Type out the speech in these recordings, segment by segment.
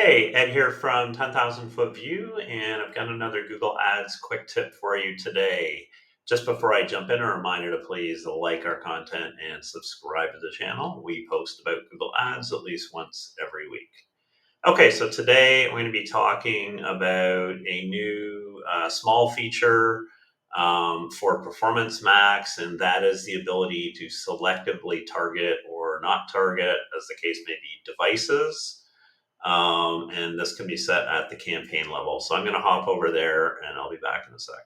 Hey, Ed here from 10,000 Foot View, and I've got another Google Ads quick tip for you today. Just before I jump in, a reminder to please like our content and subscribe to the channel. We post about Google Ads at least once every week. Okay, so today I'm going to be talking about a new small feature for Performance Max, and that is the ability to selectively target or not target, as the case may be, devices. And this can be set at the campaign level. So I'm going to hop over there and I'll be back in a sec.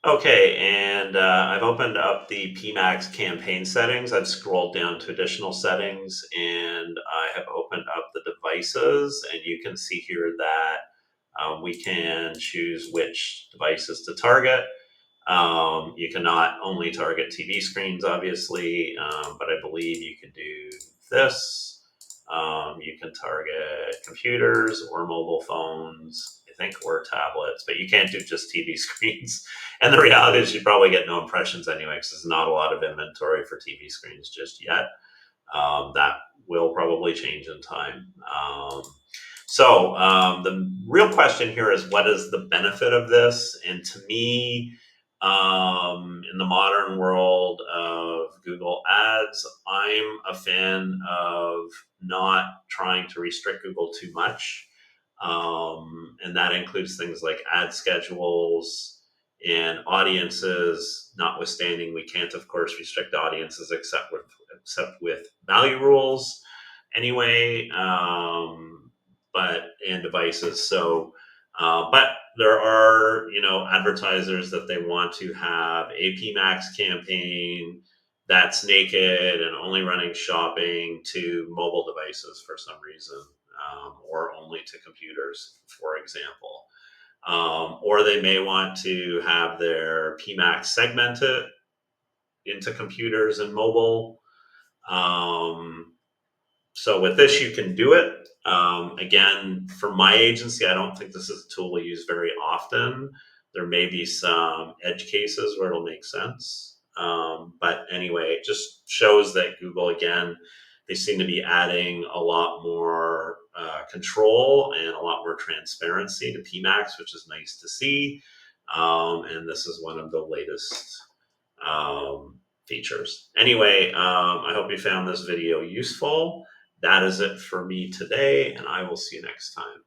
Okay, and I've opened up the PMAX campaign settings. I've scrolled down to additional settings and I have opened up the devices, and you can see here that we can choose which devices to target. You can not only target TV screens, obviously, but I believe you can do this. You can target computers or mobile phones, I think, or tablets, but you can't do just TV screens. And the reality is you probably get no impressions anyway, because there's not a lot of inventory for TV screens just yet. That will probably change in time. The real question here is, what is the benefit of this? And to me, in the modern world of Google Ads, I'm a fan of not trying to restrict Google too much. And that includes things like ad schedules and audiences. Notwithstanding, we can't, of course, restrict audiences except with value rules anyway, and devices. But there are, advertisers that they want to have a PMAX campaign that's naked and only running shopping to mobile devices for some reason, or only to computers, for example. Or they may want to have their PMAX segmented into computers and mobile. So with this, you can do it. Again, for my agency, I don't think this is a tool we use very often. There may be some edge cases where it'll make sense. But anyway, it just shows that Google, again, they seem to be adding a lot more control and a lot more transparency to PMAX, which is nice to see. And this is one of the latest features. Anyway, I hope you found this video useful. That is it for me today, and I will see you next time.